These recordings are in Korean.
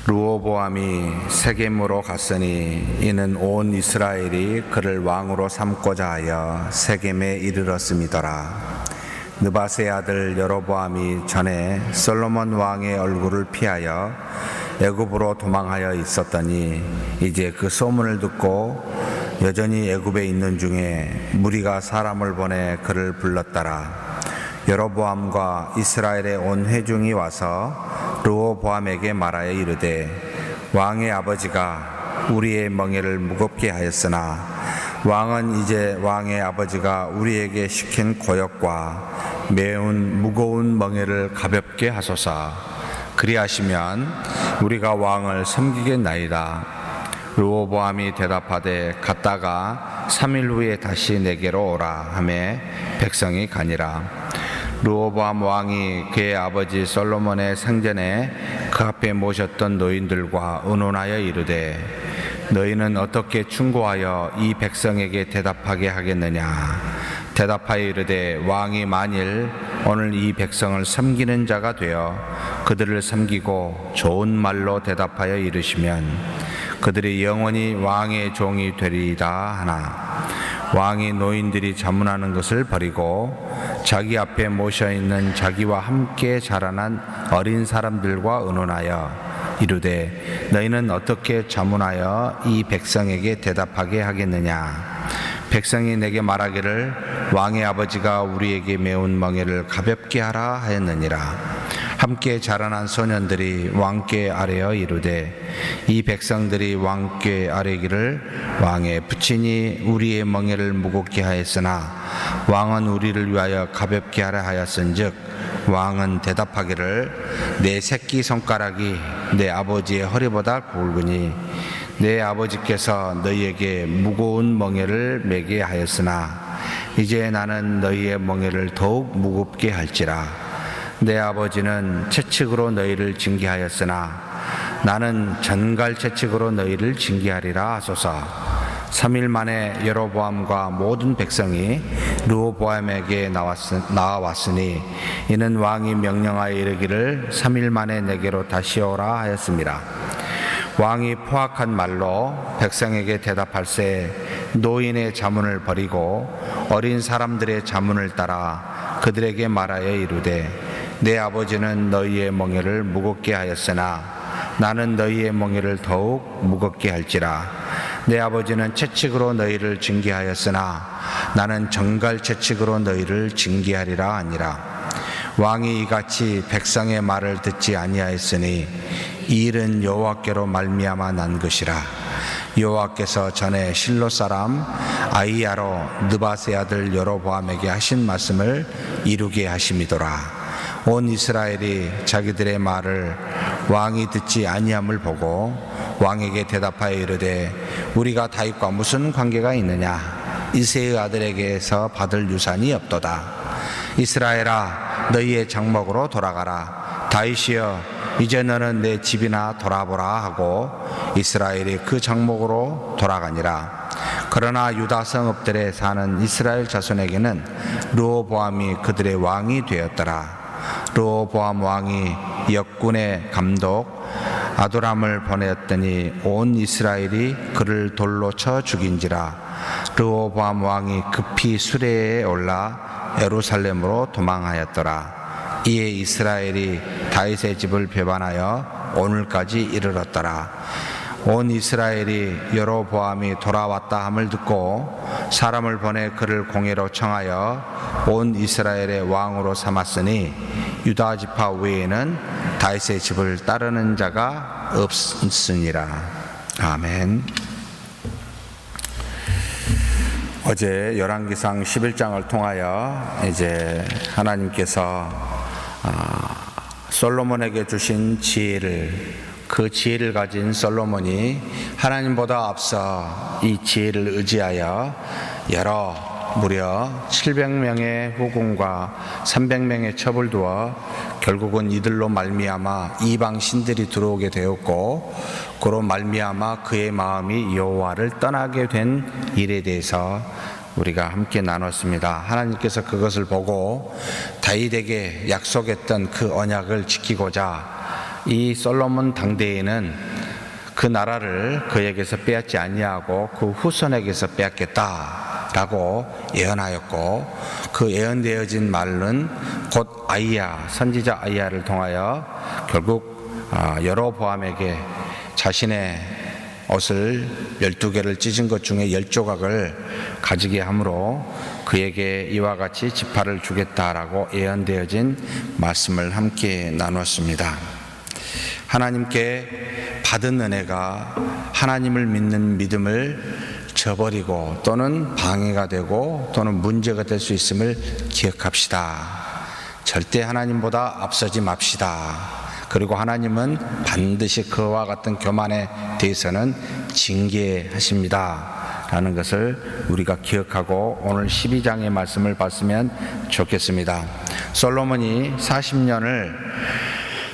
르호보암이 세겜으로 갔으니 이는 온 이스라엘이 그를 왕으로 삼고자 하여 세겜에 이르렀음이더라. 느밧의 아들 여로보암이 전에 솔로몬 왕의 얼굴을 피하여 애굽으로 도망하여 있었더니 이제 그 소문을 듣고 여전히 애굽에 있는 중에 무리가 사람을 보내 그를 불렀더라. 여로보암과 이스라엘의 온 회중이 와서 르호보암에게 말하여 이르되 왕의 아버지가 우리의 멍에를 무겁게 하였으나 왕은 이제 왕의 아버지가 우리에게 시킨 고역과 매운 무거운 멍에를 가볍게 하소서. 그리하시면 우리가 왕을 섬기겠나이다. 르호보암이 대답하되 갔다가 3일 후에 다시 내게로 오라 하매 백성이 가니라. 르호보암 왕이 그의 아버지 솔로몬의 생전에 그 앞에 모셨던 노인들과 의논하여 이르되 너희는 어떻게 충고하여 이 백성에게 대답하게 하겠느냐. 대답하여 이르되 왕이 만일 오늘 이 백성을 섬기는 자가 되어 그들을 섬기고 좋은 말로 대답하여 이르시면 그들이 영원히 왕의 종이 되리이다 하나 왕이 노인들이 자문하는 것을 버리고 자기 앞에 모셔있는 자기와 함께 자라난 어린 사람들과 의논하여 이르되 너희는 어떻게 자문하여 이 백성에게 대답하게 하겠느냐. 백성이 내게 말하기를 왕의 아버지가 우리에게 매운 멍에를 가볍게 하라 하였느니라. 함께 자라난 소년들이 왕께 아뢰어 이르되 이 백성들이 왕께 아뢰기를 왕의 부친이 우리의 멍에를 무겁게 하였으나 왕은 우리를 위하여 가볍게 하라 하였은즉 왕은 대답하기를 내 새끼 손가락이 내 아버지의 허리보다 굵으니 내 아버지께서 너희에게 무거운 멍에를 매게 하였으나 이제 나는 너희의 멍에를 더욱 무겁게 할지라. 내 아버지는 채찍으로 너희를 징계하였으나 나는 전갈 채찍으로 너희를 징계하리라 하소서. 3일 만에 여로보암과 모든 백성이 르호보암에게 나와왔으니 이는 왕이 명령하여 이르기를 3일 만에 내게로 다시 오라 하였습니다. 왕이 포악한 말로 백성에게 대답할새 노인의 자문을 버리고 어린 사람들의 자문을 따라 그들에게 말하여 이르되 내 아버지는 너희의 멍에를 무겁게 하였으나 나는 너희의 멍에를 더욱 무겁게 할지라. 내 아버지는 채찍으로 너희를 징계하였으나 나는 정갈 채찍으로 너희를 징계하리라 하니라. 왕이 이같이 백성의 말을 듣지 아니하였으니 이 일은 여호와께로 말미암아 난 것이라. 여호와께서 전에 실로 사람 아히야로 느밧의 아들 여로보암에게 하신 말씀을 이루게 하심이더라. 온 이스라엘이 자기들의 말을 왕이 듣지 아니함을 보고 왕에게 대답하여 이르되 우리가 다윗과 무슨 관계가 있느냐. 이새의 아들에게서 받을 유산이 없도다. 이스라엘아 너희의 장막으로 돌아가라. 다윗이여 이제 너는 내 집이나 돌아보라 하고 이스라엘이 그 장막으로 돌아가니라. 그러나 유다 성읍들에 사는 이스라엘 자손에게는 르호보암이 그들의 왕이 되었더라. 르호보암 왕이 역군의 감독 아도람을 보냈더니 온 이스라엘이 그를 돌로 쳐 죽인지라. 르호보암 왕이 급히 수레에 올라 예루살렘으로 도망하였더라. 이에 이스라엘이 다윗의 집을 배반하여 오늘까지 이르렀더라. 온 이스라엘이 여로보암이 돌아왔다 함을 듣고 사람을 보내 그를 공회로 청하여 온 이스라엘의 왕으로 삼았으니 유다 지파 외에는 다윗의 집을 따르는 자가 없으니라. 아멘. 어제 열왕기상 11장을 통하여 이제 하나님께서 솔로몬에게 주신 그 지혜를 가진 솔로몬이 하나님보다 앞서 이 지혜를 의지하여 무려 700명의 후궁과 300명의 첩을 두어 결국은 이들로 말미암아 이방 신들이 들어오게 되었고 그로 말미암아 그의 마음이 여호와를 떠나게 된 일에 대해서 우리가 함께 나눴습니다. 하나님께서 그것을 보고 다윗에게 약속했던 그 언약을 지키고자 이 솔로몬 당대에는 그 나라를 그에게서 빼앗지 아니하고 그 후손에게서 빼앗겠다라고 예언하였고, 그 예언되어진 말은 곧 아이야, 선지자 아이야를 통하여 결국 여로보암에게 자신의 옷을 12개를 찢은 것 중에 10조각을 가지게 하므로 그에게 이와 같이 지파를 주겠다라고 예언되어진 말씀을 함께 나누었습니다. 하나님께 받은 은혜가 하나님을 믿는 믿음을 저버리고 또는 방해가 되고 또는 문제가 될 수 있음을 기억합시다. 절대 하나님보다 앞서지 맙시다. 그리고 하나님은 반드시 그와 같은 교만에 대해서는 징계하십니다 라는 것을 우리가 기억하고 오늘 12장의 말씀을 봤으면 좋겠습니다. 솔로몬이 40년을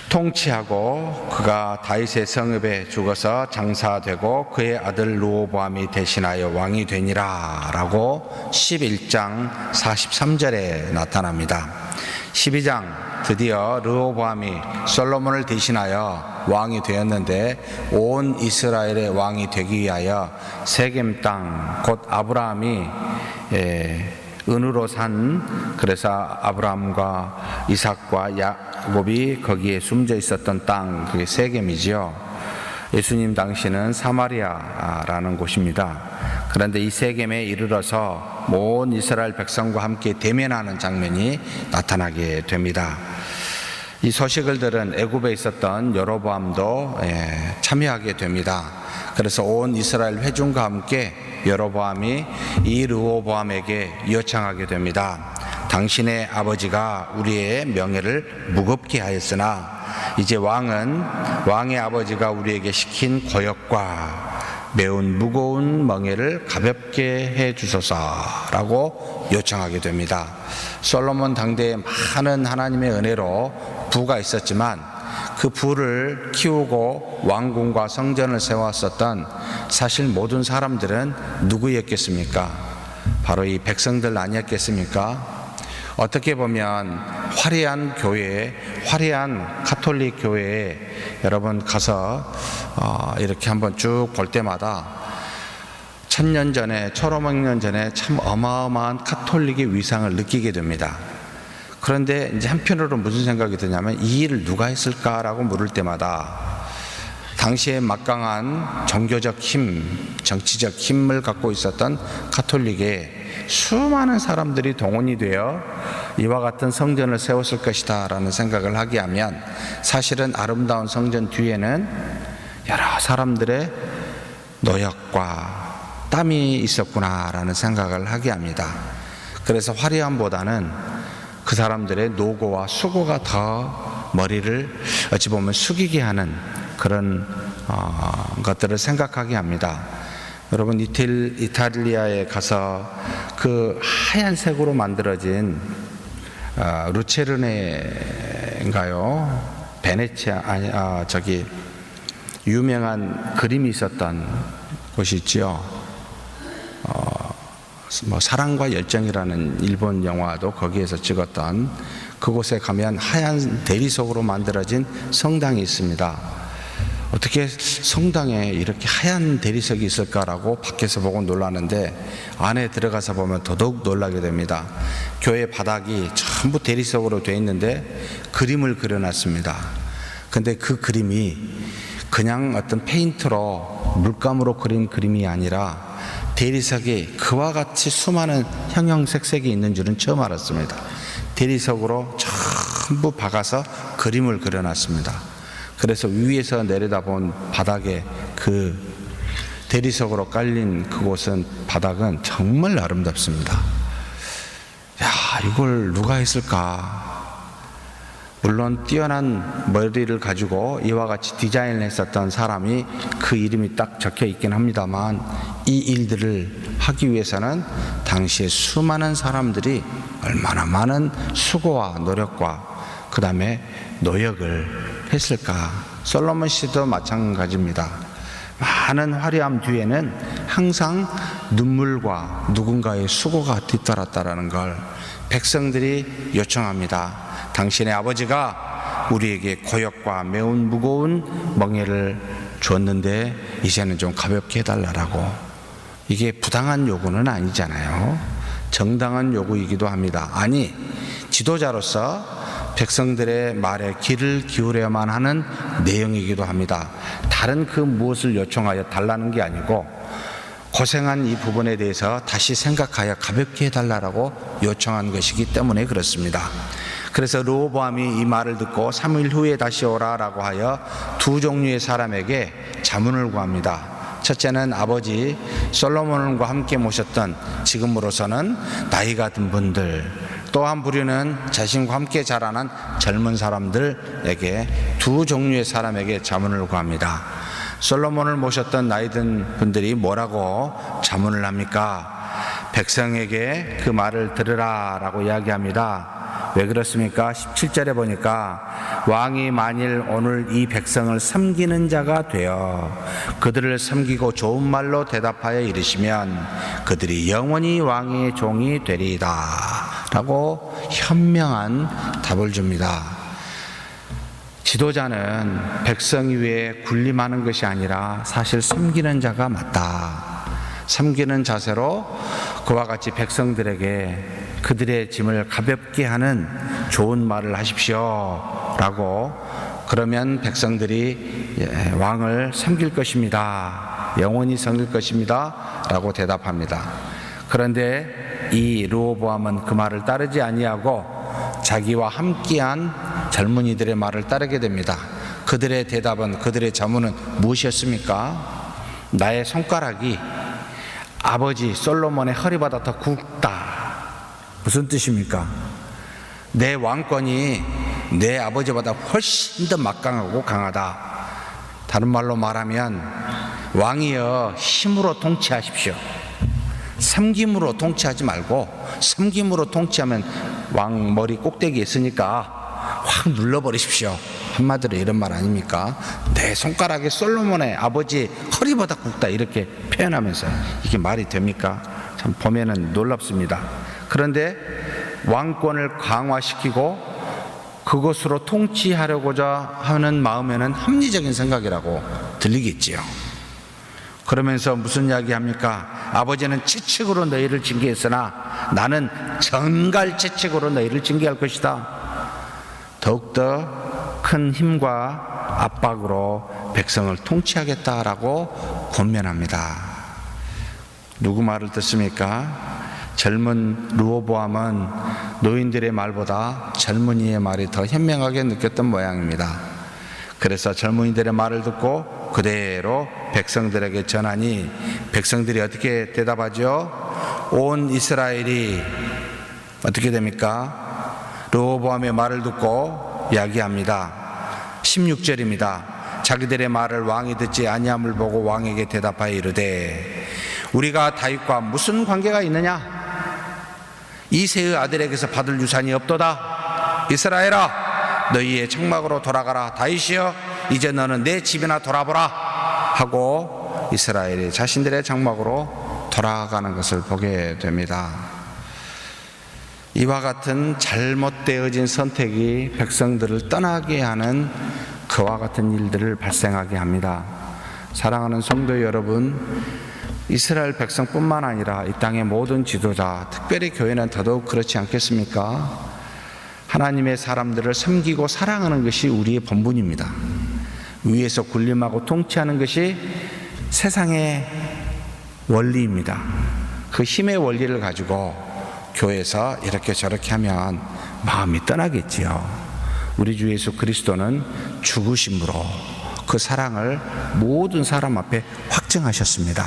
통치하고 그가 다윗의 성읍에 죽어서 장사되고 그의 아들 르호보암이 대신하여 왕이 되니라 라고 11장 43절에 나타납니다. 12장 드디어 르호보암이 솔로몬을 대신하여 왕이 되었는데, 온 이스라엘의 왕이 되기 위하여 세겜 땅 곧 아브라함이 은으로 산, 그래서 아브라함과 이삭과 야곱이 거기에 숨져 있었던 땅, 그게 세겜이지요. 예수님 당시는 사마리아라는 곳입니다. 그런데 이 세겜에 이르러서 온 이스라엘 백성과 함께 대면하는 장면이 나타나게 됩니다. 이 소식을 들은 애굽에 있었던 여로보암도 참여하게 됩니다. 그래서 온 이스라엘 회중과 함께 여로보암이 이 르호보암에게 요청하게 됩니다. 당신의 아버지가 우리의 명예를 무겁게 하였으나 이제 왕의 아버지가 우리에게 시킨 고역과 매운 무거운 멍에를 가볍게 해 주소서라고 요청하게 됩니다. 솔로몬 당대에 많은 하나님의 은혜로 부가 있었지만 그 부를 키우고 왕궁과 성전을 세웠었던 사실 모든 사람들은 누구였겠습니까? 바로 이 백성들 아니었겠습니까? 어떻게 보면 화려한 교회, 화려한 가톨릭 교회에 여러분 가서 이렇게 한번 쭉 볼 때마다 1000년 전에, 1500년 전에 참 어마어마한 가톨릭의 위상을 느끼게 됩니다. 그런데 이제 한편으로 무슨 생각이 드냐면, 이 일을 누가 했을까라고 물을 때마다 당시에 막강한 종교적 힘, 정치적 힘을 갖고 있었던 가톨릭에 수많은 사람들이 동원이 되어 이와 같은 성전을 세웠을 것이다 라는 생각을 하게 하면, 사실은 아름다운 성전 뒤에는 여러 사람들의 노력과 땀이 있었구나 라는 생각을 하게 합니다. 그래서 화려함보다는 그 사람들의 노고와 수고가 더 머리를 어찌 보면 숙이게 하는 그런 것들을 생각하게 합니다. 여러분, 이탈리아에 가서 그 하얀색으로 만들어진 루체르네인가요? 베네치아, 유명한 그림이 있었던 곳이 있죠. 사랑과 열정이라는 일본 영화도 거기에서 찍었던, 그곳에 가면 하얀 대리석으로 만들어진 성당이 있습니다. 어떻게 성당에 이렇게 하얀 대리석이 있을까라고 밖에서 보고 놀랐는데, 안에 들어가서 보면 더더욱 놀라게 됩니다. 교회 바닥이 전부 대리석으로 되어 있는데 그림을 그려놨습니다. 근데 그 그림이 그냥 어떤 페인트로 물감으로 그린 그림이 아니라 대리석이 그와 같이 수많은 형형색색이 있는 줄은 처음 알았습니다. 대리석으로 전부 박아서 그림을 그려놨습니다. 그래서 위에서 내려다본 바닥에 그 대리석으로 깔린 그곳은, 바닥은 정말 아름답습니다. 야, 이걸 누가 했을까? 물론 뛰어난 머리를 가지고 이와 같이 디자인을 했었던 사람이 그 이름이 딱 적혀 있긴 합니다만, 이 일들을 하기 위해서는 당시에 수많은 사람들이 얼마나 많은 수고와 노력과 그 다음에 노역을 했을까. 솔로몬 씨도 마찬가지입니다. 많은 화려함 뒤에는 항상 눈물과 누군가의 수고가 뒤따랐다라는 걸 백성들이 요청합니다. 당신의 아버지가 우리에게 고역과 매운 무거운 멍에를 줬는데 이제는 좀 가볍게 해달라고. 이게 부당한 요구는 아니잖아요. 정당한 요구이기도 합니다. 아니, 지도자로서 백성들의 말에 귀를 기울여야만 하는 내용이기도 합니다. 다른 그 무엇을 요청하여 달라는 게 아니고 고생한 이 부분에 대해서 다시 생각하여 가볍게 해달라고 요청한 것이기 때문에 그렇습니다. 그래서 르호보암이 이 말을 듣고 3일 후에 다시 오라라고 하여 두 종류의 사람에게 자문을 구합니다. 첫째는 아버지 솔로몬과 함께 모셨던 지금으로서는 나이가 든 분들, 또 한 부류는 자신과 함께 자라난 젊은 사람들에게 두 종류의 사람에게 자문을 구합니다. 솔로몬을 모셨던 나이 든 분들이 뭐라고 자문을 합니까? 백성에게 그 말을 들으라 라고 이야기합니다. 왜 그렇습니까? 17절에 보니까 왕이 만일 오늘 이 백성을 섬기는 자가 되어 그들을 섬기고 좋은 말로 대답하여 이르시면 그들이 영원히 왕의 종이 되리이다 라고 현명한 답을 줍니다. 지도자는 백성 위에 군림하는 것이 아니라 사실 섬기는 자가 맞다. 섬기는 자세로 그와 같이 백성들에게 그들의 짐을 가볍게 하는 좋은 말을 하십시오 라고, 그러면 백성들이 왕을 섬길 것입니다, 영원히 섬길 것입니다 라고 대답합니다. 그런데 이 르호보암은 그 말을 따르지 아니하고 자기와 함께한 젊은이들의 말을 따르게 됩니다. 그들의 대답은, 그들의 자문은 무엇이었습니까? 나의 손가락이 아버지 솔로몬의 허리보다 더 굵다. 무슨 뜻입니까? 내 왕권이 내 아버지보다 훨씬 더 막강하고 강하다. 다른 말로 말하면 왕이여 힘으로 통치하십시오. 섬김으로 통치하지 말고, 섬김으로 통치하면 왕 머리 꼭대기에 있으니까 확 눌러버리십시오. 한마디로 이런 말 아닙니까? 내 손가락이 솔로몬의 아버지 허리보다 굵다, 이렇게 표현하면서 이게 말이 됩니까? 참 보면은 놀랍습니다. 그런데 왕권을 강화시키고 그것으로 통치하려고자 하는 마음에는 합리적인 생각이라고 들리겠지요. 그러면서 무슨 이야기 합니까? 아버지는 채찍으로 너희를 징계했으나 나는 전갈 채찍으로 너희를 징계할 것이다. 더욱더 큰 힘과 압박으로 백성을 통치하겠다라고 권면합니다. 누구 말을 듣습니까? 젊은 르호보암은 노인들의 말보다 젊은이의 말이 더 현명하게 느꼈던 모양입니다. 그래서 젊은이들의 말을 듣고 그대로 백성들에게 전하니 백성들이 어떻게 대답하죠? 온 이스라엘이 어떻게 됩니까? 르호보암의 말을 듣고 이야기합니다. 16절입니다. 자기들의 말을 왕이 듣지 아니함을 보고 왕에게 대답하여 이르되 우리가 다윗과 무슨 관계가 있느냐? 이새의 아들에게서 받을 유산이 없도다. 이스라엘아, 너희의 장막으로 돌아가라. 다윗이여, 이제 너는 내 집이나 돌아보라 하고 이스라엘이 자신들의 장막으로 돌아가는 것을 보게 됩니다. 이와 같은 잘못되어진 선택이 백성들을 떠나게 하는 그와 같은 일들을 발생하게 합니다. 사랑하는 성도 여러분, 이스라엘 백성뿐만 아니라 이 땅의 모든 지도자, 특별히 교회는 더더욱 그렇지 않겠습니까? 하나님의 사람들을 섬기고 사랑하는 것이 우리의 본분입니다. 위에서 군림하고 통치하는 것이 세상의 원리입니다. 그 힘의 원리를 가지고 교회에서 이렇게 저렇게 하면 마음이 떠나겠지요. 우리 주 예수 그리스도는 죽으심으로 그 사랑을 모든 사람 앞에 확증하셨습니다.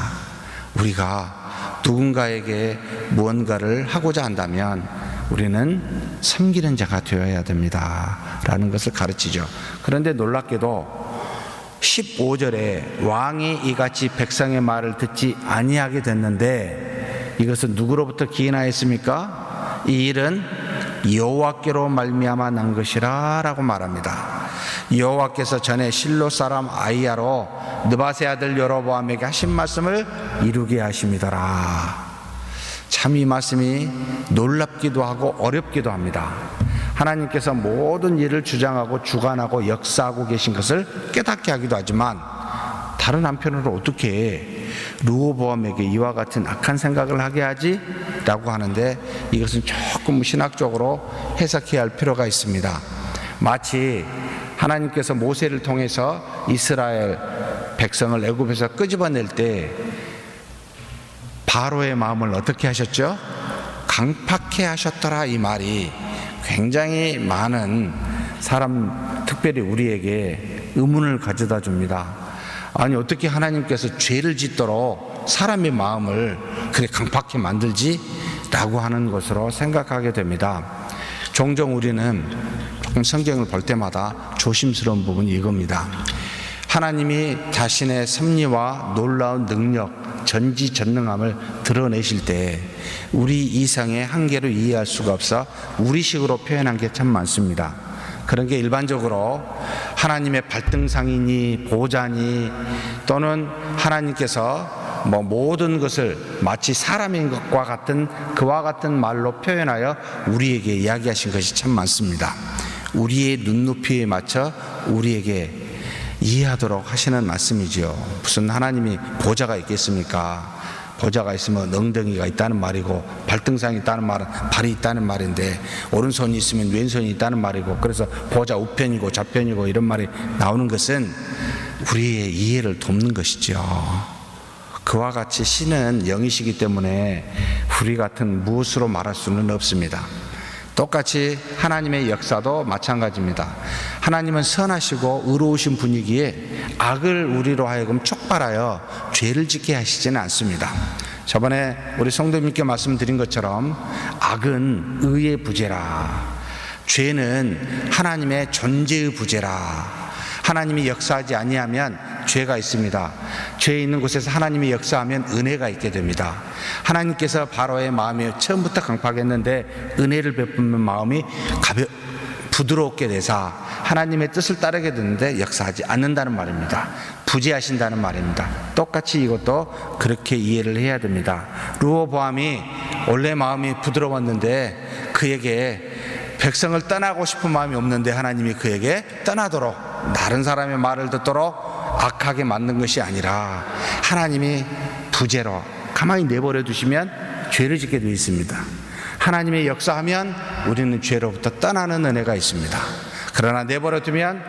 우리가 누군가에게 무언가를 하고자 한다면 우리는 섬기는 자가 되어야 됩니다 라는 것을 가르치죠. 그런데 놀랍게도 15절에 왕이 이같이 백성의 말을 듣지 아니하게 됐는데 이것은 누구로부터 기인하였습니까? 이 일은 여호와께로 말미암아 난 것이라 라고 말합니다. 여호와께서 전에 실로 사람 아히야로 느밧의 아들 여로보암에게 하신 말씀을 이루게 하심이더라. 참 이 말씀이 놀랍기도 하고 어렵기도 합니다. 하나님께서 모든 일을 주장하고 주관하고 역사하고 계신 것을 깨닫게 하기도 하지만, 다른 한편으로 어떻게 르호보암에게 이와 같은 악한 생각을 하게 하지? 라고 하는데, 이것은 조금 신학적으로 해석해야 할 필요가 있습니다. 마치 하나님께서 모세를 통해서 이스라엘 백성을 애굽에서 끄집어낼 때 바로의 마음을 어떻게 하셨죠? 강팍해 하셨더라. 이 말이 굉장히 많은 사람, 특별히 우리에게 의문을 가져다 줍니다. 아니, 어떻게 하나님께서 죄를 짓도록 사람의 마음을 그렇게 강팍해 만들지? 라고 하는 것으로 생각하게 됩니다. 종종 우리는 성경을 볼 때마다 조심스러운 부분이 이겁니다. 하나님이 자신의 섭리와 놀라운 능력, 전지전능함을 드러내실 때 우리 이상의 한계로 이해할 수가 없어 우리식으로 표현한 게 참 많습니다. 그런 게 일반적으로 하나님의 발등상이니 보좌니, 또는 하나님께서 모든 것을 마치 사람인 것과 같은, 그와 같은 말로 표현하여 우리에게 이야기하신 것이 참 많습니다. 우리의 눈높이에 맞춰 우리에게 이해하도록 하시는 말씀이지요. 무슨 하나님이 보좌가 있겠습니까? 보좌가 있으면 엉덩이가 있다는 말이고, 발등상이 있다는 말은 발이 있다는 말인데, 오른손이 있으면 왼손이 있다는 말이고, 그래서 보좌 우편이고 좌편이고 이런 말이 나오는 것은 우리의 이해를 돕는 것이죠. 그와 같이 신은 영이시기 때문에 우리 같은 무엇으로 말할 수는 없습니다. 똑같이 하나님의 역사도 마찬가지입니다. 하나님은 선하시고 의로우신 분이기에 악을 우리로 하여금 촉발하여 죄를 짓게 하시지는 않습니다. 저번에 우리 성도님께 말씀드린 것처럼 악은 의의 부재라, 죄는 하나님의 존재의 부재라. 하나님이 역사하지 아니하면 죄가 있습니다. 죄 있는 곳에서 하나님이 역사하면 은혜가 있게 됩니다. 하나님께서 바로의 마음이 처음부터 강팍했는데 은혜를 베푸는 마음이 부드럽게 되사 하나님의 뜻을 따르게 되는데 역사하지 않는다는 말입니다. 부재하신다는 말입니다. 똑같이 이것도 그렇게 이해를 해야 됩니다. 르호보암이 원래 마음이 부드러웠는데 그에게 백성을 떠나고 싶은 마음이 없는데 하나님이 그에게 떠나도록, 다른 사람의 말을 듣도록 악하게 만든 것이 아니라 하나님이 부재로 가만히 내버려 두시면 죄를 짓게 되어 있습니다. 하나님의 역사하면 우리는 죄로부터 떠나는 은혜가 있습니다. 그러나 내버려 두면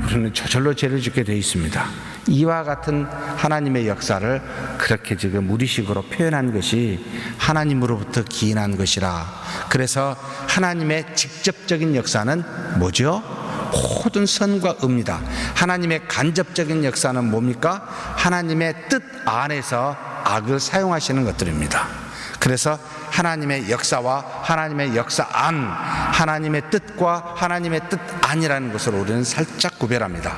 우리는 저절로 죄를 짓게 되어 있습니다. 이와 같은 하나님의 역사를 그렇게 지금 우리식으로 표현한 것이 하나님으로부터 기인한 것이라. 그래서 하나님의 직접적인 역사는 뭐죠? 모든 선과 의입니다. 하나님의 간접적인 역사는 뭡니까? 하나님의 뜻 안에서 악을 사용하시는 것들입니다. 그래서 하나님의 역사와 하나님의 역사 안, 하나님의 뜻과 하나님의 뜻 안이라는 것을 우리는 살짝 구별합니다.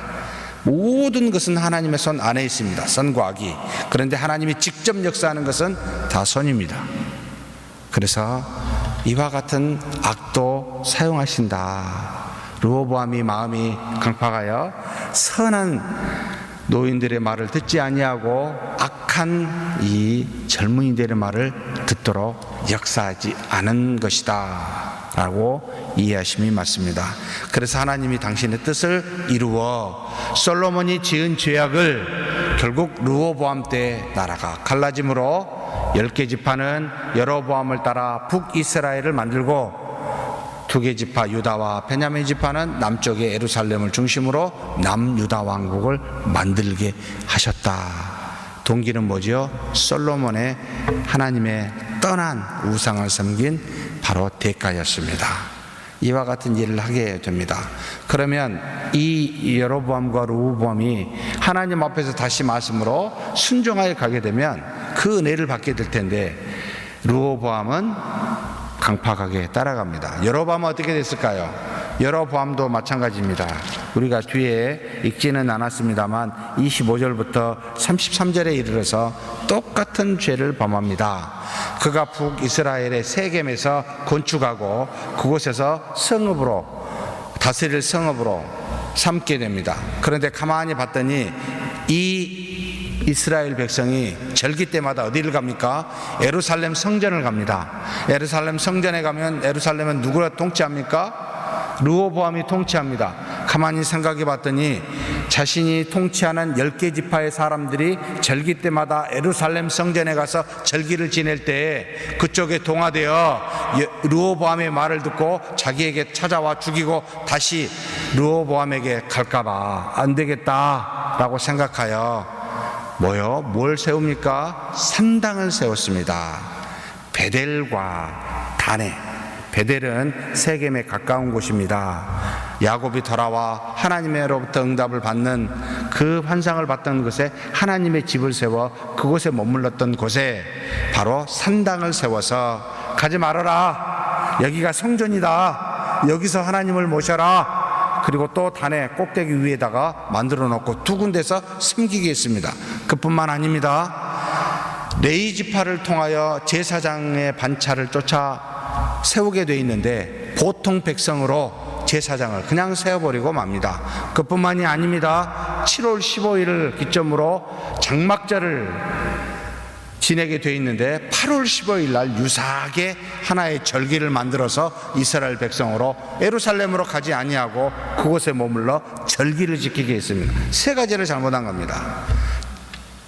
모든 것은 하나님의 손 안에 있습니다. 선과 악이. 그런데 하나님이 직접 역사하는 것은 다 선입니다. 그래서 이와 같은 악도 사용하신다. 르호보암이 마음이 강팍하여 선한 노인들의 말을 듣지 아니하고 악한 이 젊은이들의 말을 듣도록 역사하지 않은 것이다 라고 이해하심이 맞습니다. 그래서 하나님이 당신의 뜻을 이루어 솔로몬이 지은 죄악을 결국 르호보암 때 나라가 갈라짐으로 10개 지파는 여로보암을 따라 북이스라엘을 만들고 2개 지파 유다와 베냐민 지파는 남쪽의 예루살렘을 중심으로 남유다 왕국을 만들게 하셨다. 동기는 뭐죠? 솔로몬의 하나님의 떠난 우상을 섬긴 바로 대가였습니다. 이와 같은 일을 하게 됩니다. 그러면 이 여로보암과 르호보암이 하나님 앞에서 다시 말씀으로 순종하여 가게 되면 그 은혜를 받게 될 텐데, 르호보암은 강팍하게 따라갑니다. 여로보암은 어떻게 됐을까요? 여로보암도 마찬가지입니다. 우리가 뒤에 읽지는 않았습니다만 25절부터 33절에 이르러서 똑같은 죄를 범합니다. 그가 북이스라엘의 세겜에서 건축하고 그곳에서 성읍으로, 다스릴 성읍으로 삼게 됩니다. 그런데 가만히 봤더니 이 이스라엘 백성이 절기 때마다 어디를 갑니까? 예루살렘 성전을 갑니다. 예루살렘 성전에 가면 예루살렘은 누구와 통치합니까? 르호보암이 통치합니다. 가만히 생각해 봤더니 자신이 통치하는 10개 지파의 사람들이 절기 때마다 예루살렘 성전에 가서 절기를 지낼 때 그쪽에 동화되어 르호보암의 말을 듣고 자기에게 찾아와 죽이고 다시 르호보암에게 갈까봐 안 되겠다라고 생각하여 뭘 세웁니까? 3당을 세웠습니다. 베델과 다네. 베델은 세겜에 가까운 곳입니다. 야곱이 돌아와 하나님으로부터 응답을 받는 그 환상을 봤던 곳에 하나님의 집을 세워 그곳에 머물렀던 곳에 바로 3당을 세워서 가지 말아라. 여기가 성전이다. 여기서 하나님을 모셔라. 그리고 또 단에 꼭대기 위에다가 만들어 놓고 2군데서 숨기게 했습니다. 그뿐만 아닙니다. 레위 지파를 통하여 제사장의 반차를 쫓아 세우게 돼 있는데 보통 백성으로 제사장을 그냥 세워버리고 맙니다. 그뿐만이 아닙니다. 7월 15일을 기점으로 장막절을 지내게 돼 있는데 8월 15일 날 유사하게 하나의 절기를 만들어서 이스라엘 백성으로 예루살렘으로 가지 아니하고 그곳에 머물러 절기를 지키게 했습니다. 3가지를 잘못한 겁니다.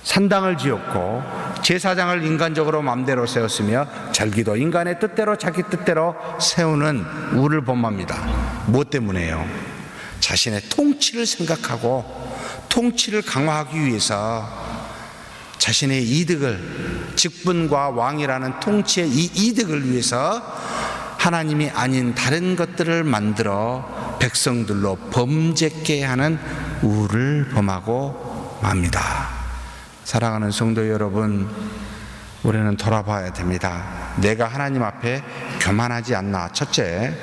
산당을 지었고 제사장을 인간적으로 마음대로 세웠으며 절기도 인간의 뜻대로 자기 뜻대로 세우는 우를 범합니다. 무엇 때문에요? 자신의 통치를 생각하고 통치를 강화하기 위해서 자신의 이득을, 직분과 왕이라는 통치의 이 이득을 위해서 하나님이 아닌 다른 것들을 만들어 백성들로 범죄케 하는 우를 범하고 맙니다. 사랑하는 성도 여러분, 우리는 돌아봐야 됩니다. 내가 하나님 앞에 교만하지 않나? 첫째.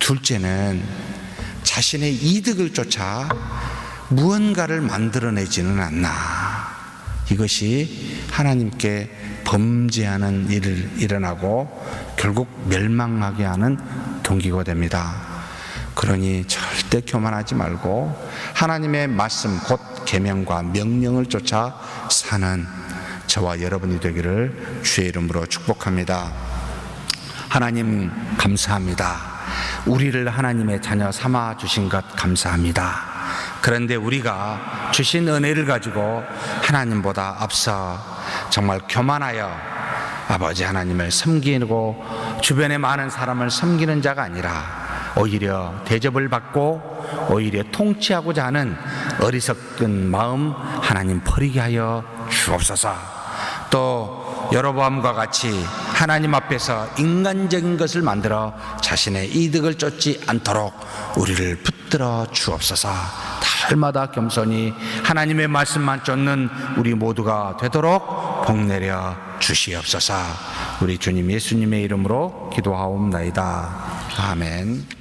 둘째는 자신의 이득을 쫓아 무언가를 만들어내지는 않나? 이것이 하나님께 범죄하는 일을 일어나고 결국 멸망하게 하는 동기가 됩니다. 그러니 절대 교만하지 말고 하나님의 말씀 곧 계명과 명령을 쫓아 사는 저와 여러분이 되기를 주의 이름으로 축복합니다. 하나님 감사합니다. 우리를 하나님의 자녀 삼아 주신 것 감사합니다. 그런데 우리가 주신 은혜를 가지고 하나님보다 앞서 정말 교만하여 아버지 하나님을 섬기고 주변의 많은 사람을 섬기는 자가 아니라 오히려 대접을 받고 오히려 통치하고자 하는 어리석은 마음 하나님 버리게 하여 주옵소서. 또 여로보암과 같이 하나님 앞에서 인간적인 것을 만들어 자신의 이득을 쫓지 않도록 우리를 붙들어 주옵소서. 날마다 겸손히 하나님의 말씀만 쫓는 우리 모두가 되도록 복 내려 주시옵소서. 우리 주님 예수님의 이름으로 기도하옵나이다. 아멘.